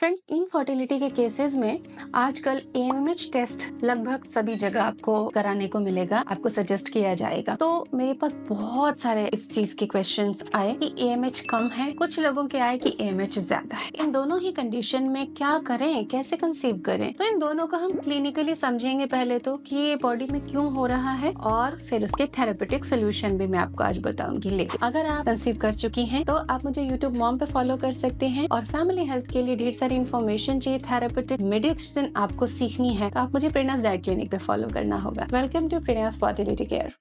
Friends, infertility के cases में आजकल एएमएच टेस्ट लगभग सभी जगह आपको कराने को मिलेगा, आपको सजेस्ट किया जाएगा। तो मेरे पास बहुत सारे इस चीज के क्वेश्चंस आए कि एएमएच कम है, कुछ लोगों के आए कि एएमएच ज्यादा है। इन दोनों ही कंडीशन में क्या करें, कैसे कंसीव करें, तो इन दोनों को हम क्लिनिकली समझेंगे पहले तो कि ये बॉडी में क्यों हो रहा है, और फिर उसके थेरेपेटिक सोल्यूशन भी मैं आपको आज बताऊंगी। लेकिन अगर आप कंसीव कर चुकी हैं तो आप मुझे यूट्यूब मॉम पे फॉलो कर सकते हैं, और फैमिली हेल्थ के लिए ढेर सारी इन्फॉर्मेशन चाहिए, थेरेपेटिक मेडिसिन आपको सीखनी है तो आप मुझे प्रेरणास डाइट क्लिनिक पे फॉलो करना होगा। Welcome to Prerna's fertility care.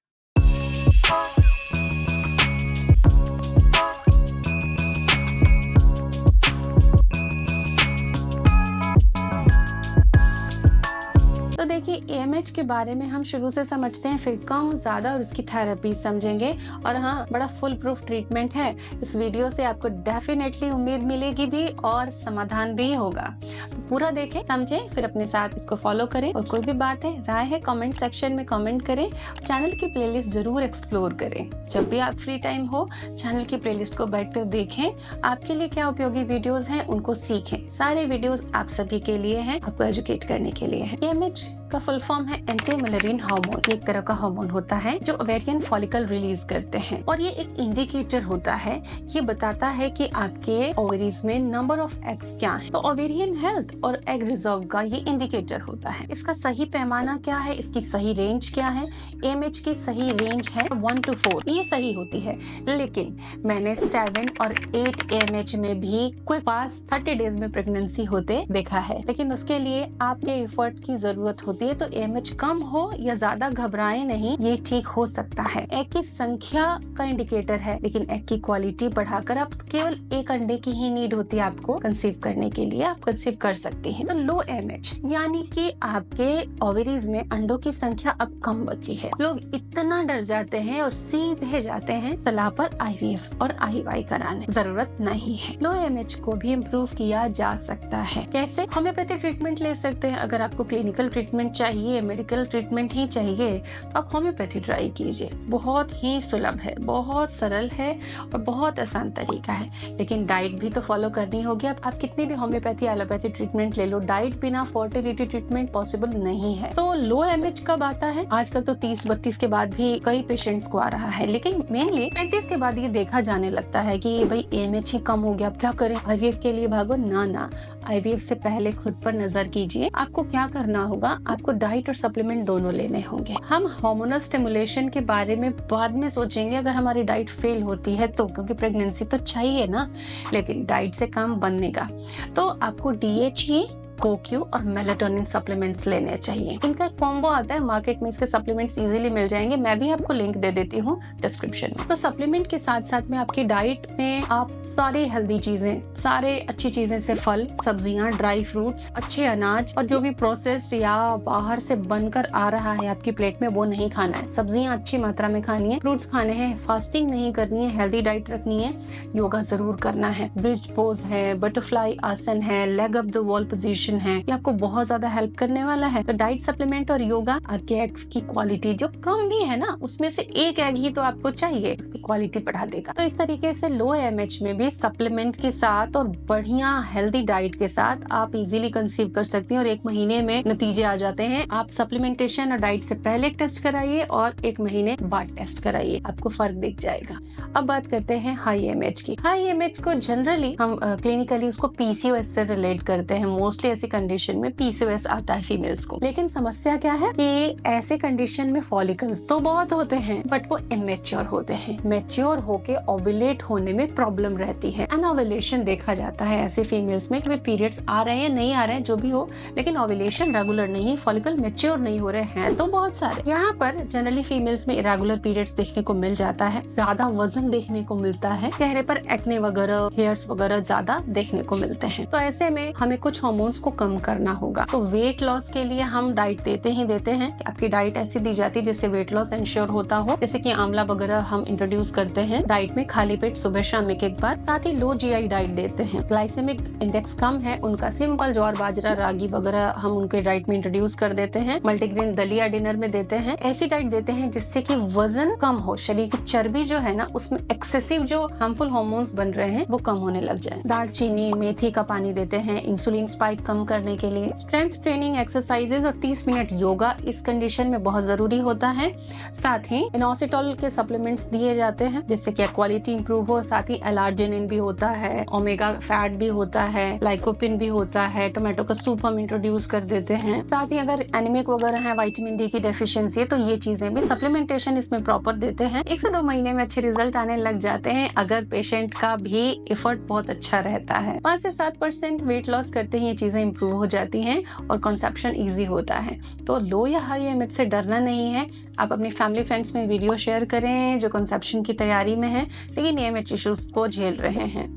तो देखिए, एएमएच के बारे में हम शुरू से समझते हैं, फिर कम ज्यादा और उसकी थेरेपी समझेंगे। और हाँ, बड़ा फुल प्रूफ ट्रीटमेंट है। इस वीडियो से आपको डेफिनेटली उम्मीद मिलेगी भी और समाधान भी होगा। तो पूरा देखें, समझें, फिर अपने साथ इसको फॉलो करें। और कोई भी बात है, राय है, कमेंट सेक्शन में कमेंट करें। चैनल की प्लेलिस्ट जरूर एक्सप्लोर करें। जब भी आप फ्री टाइम हो, चैनल की प्लेलिस्ट को बैठकर देखें। आपके लिए क्या उपयोगी वीडियोस हैं उनको सीखें। सारे वीडियोस आप सभी के लिए हैं, आपको एजुकेट करने के लिए है। एएमएच का फुल फॉर्म है एंटी मलेरियन हार्मोन। एक तरह का हार्मोन होता है जो ओवेरियन फॉलिकल रिलीज करते हैं, और ये एक इंडिकेटर होता है। ये बताता है कि आपके ओवरीज में नंबर ऑफ एग्स क्या है। तो ओवेरियन हेल्थ और एग रिजर्व का ये इंडिकेटर होता है। इसका सही पैमाना क्या है, इसकी सही रेंज क्या है? एएमएच की सही रेंज है 1 to 4, ये सही होती है। लेकिन मैंने 7 और 8 एएमएच में भी कोई पास 30 डेज में प्रेगनेंसी होते देखा है। लेकिन उसके लिए आपके एफर्ट की जरूरत होती है। तो एएमएच कम हो या ज्यादा घबराएं नहीं, ये ठीक हो सकता है। एग की संख्या का इंडिकेटर है, लेकिन एग की क्वालिटी बढ़ाकर आप केवल एक अंडे की ही नीड होती है आपको कंसीव करने के लिए, आप कंसीव कर सकते हैं। तो लो एएमएच यानी कि आपके ओवरीज में अंडों की संख्या अब कम बची है। लोग इतना डर जाते हैं और सीधे जाते हैं सलाह पर आईवीएफ और आईवाई कराने। जरूरत नहीं है। लो एएमएच को भी इम्प्रूव किया जा सकता है। कैसे? होम्योपैथी ट्रीटमेंट ले सकते हैं। अगर आपको क्लिनिकल ट्रीटमेंट चाहिए, मेडिकल ट्रीटमेंट ही चाहिए, तो आप होम्योपैथी ट्राई कीजिए। बहुत ही सुलभ है, बहुत सरल है और बहुत आसान तरीका है। लेकिन डाइट भी तो फॉलो करनी होगी। आप कितनी भी होम्योपैथी एलोपैथी ट्रीटमेंट ले लो, डाइट बिना फर्टिलिटी ट्रीटमेंट पॉसिबल नहीं है। तो लो एएमएच कब आता है? आजकल तो 30-32 के बाद भी कई पेशेंट्स को आ रहा है, लेकिन मेनली 35 के बाद ये देखा जाने लगता है कि भाई एएमएच ही कम हो गया, अब क्या करें, आईवीएफ के लिए भागो। ना, आईवीएफ से पहले खुद पर नजर कीजिए। आपको क्या करना होगा, आपको डाइट और सप्लीमेंट दोनों लेने होंगे। हम हार्मोनल स्टिमुलेशन के बारे में बाद में सोचेंगे अगर हमारी डाइट फेल होती है तो, क्योंकि प्रेगनेंसी तो चाहिए ना। लेकिन डाइट से काम बनेगा। तो आपको डीएचई, कोक्यू और मेलाटोनिन सप्लीमेंट्स लेने चाहिए। इनका कॉम्बो आता है मार्केट में, इसके सप्लीमेंट्स इजीली मिल जाएंगे। मैं भी आपको लिंक दे देती हूँ डिस्क्रिप्शन में। तो सप्लीमेंट के साथ साथ में आपकी डाइट में आप सारी हेल्दी चीजें, सारे अच्छी चीजें से फल, सब्जियां, ड्राई फ्रूट्स, अच्छे अनाज, और जो भी प्रोसेस्ड या बाहर से बनकर आ रहा है आपकी प्लेट में वो नहीं खाना है। सब्जियां अच्छी मात्रा में खानी है, फ्रूट्स खाने हैं, फास्टिंग नहीं करनी है, हेल्दी डाइट रखनी है, योगा जरूर करना है। ब्रिज पोज है, बटरफ्लाई आसन है, leg up the wall position है, ये आपको बहुत ज्यादा हेल्प करने वाला है। तो डाइट, सप्लीमेंट और योगा आपके एग्स की क्वालिटी जो कम भी है ना, उसमें से एक एग ही तो आपको चाहिए, क्वालिटी बढ़ा देगा। तो इस तरीके से लो एएमएच में भी सप्लीमेंट के साथ और बढ़िया हेल्दी डाइट के साथ आप इजीली कंसीव कर सकती हैं, और 1 महीने में नतीजे आ जाते हैं। आप सप्लीमेंटेशन और डाइट से पहले एक टेस्ट कराइए और 1 महीने बाद टेस्ट कराइए, आपको फर्क दिख जाएगा। अब बात करते हैं हाई एएमएच की। हाई एएमएच को जनरली हम क्लिनिकली उसको पीसीओएस से रिलेट करते हैं। मोस्टली ऐसी कंडीशन में पीसीओएस आता है फीमेल्स को। लेकिन समस्या क्या है कि ऐसे कंडीशन में फॉलिकल्स तो बहुत होते हैं, बट वो इमेच्योर होते हैं। मैच्योर होके ओव्यूलेट होने में प्रॉब्लम रहती है। एनोवुलेशन देखा जाता है ऐसे फीमेल्स में कि पीरियड्स आ रहे हैं, नहीं आ रहे हैं, जो भी हो, लेकिन ओव्यूलेशन रेगुलर नहीं, फॉलिकल मैच्योर नहीं हो रहे हैं तो बहुत सारे। यहाँ पर जनरली फीमेल्स में इरेगुलर पीरियड्स देखने को मिल जाता है, ज्यादा वजन देखने को मिलता है, चेहरे पर एक्ने वगैरह, हेयर्स वगैरह ज्यादा देखने को मिलते हैं। तो ऐसे में हमें कुछ हार्मोन्स को आपको कम करना होगा। तो वेट लॉस के लिए हम डाइट देते हैं। आपकी डाइट ऐसी दी जाती है जिससे वेट लॉस इंश्योर होता हो, जैसे कि आंवला वगैरह हम इंट्रोड्यूस करते हैं डाइट में, खाली पेट सुबह शाम एक बार। साथ ही लो जीआई डाइट देते हैं। ग्लाइसेमिक इंडेक्स कम है उनका सिंपल ज्वार बाजरा रागी वगैरह हम उनके डाइट में इंट्रोड्यूस कर देते हैं। मल्टीग्रेन दलिया डिनर में देते हैं। ऐसी डाइट देते हैं जिससे कि वजन कम हो, शरीर की चर्बी जो है ना उसमें एक्सेसिव जो हार्मफुल हार्मोन्स बन रहे हैं वो कम होने लग जाए। दालचीनी मेथी का पानी देते हैं इंसुलिन स्पाइक कम करने के लिए। स्ट्रेंथ ट्रेनिंग एक्सरसाइजेज और 30 मिनट योगा इस कंडीशन में बहुत जरूरी होता है। साथ ही इनोसिटॉल के सप्लीमेंट्स दिए जाते हैं जिससे कि क्वालिटी इंप्रूव हो। साथ ही एलार्जिनिन भी होता है, ओमेगा फैट भी होता है, लाइकोपिन भी होता है। टोमेटो का सूप हम इंट्रोड्यूस कर देते हैं। साथ ही अगर एनीमिक वगैरह है, विटामिन डी की डेफिशिएंसी है, तो ये चीजें भी सप्लीमेंटेशन इसमें प्रॉपर देते हैं। 1 से 2 महीने में अच्छे रिजल्ट आने लग जाते हैं अगर पेशेंट का भी एफर्ट बहुत अच्छा रहता है। 5 से 7% वेट लॉस करते ही ये चीजें इंप्रूव हो जाती हैं और कंसेप्शन इजी होता है। तो लो या हाई एमएच से डरना नहीं है। आप अपनी फैमिली फ्रेंड्स में वीडियो शेयर करें जो कंसेप्शन की तैयारी में है लेकिन एमएच इश्यूज को झेल रहे हैं।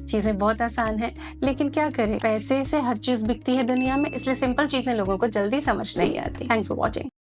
चीजें बहुत आसान है लेकिन क्या करें, पैसे से हर चीज बिकती है दुनिया में, इसलिए सिंपल चीजें लोगों को जल्दी समझ नहीं आती। Thanks for watching.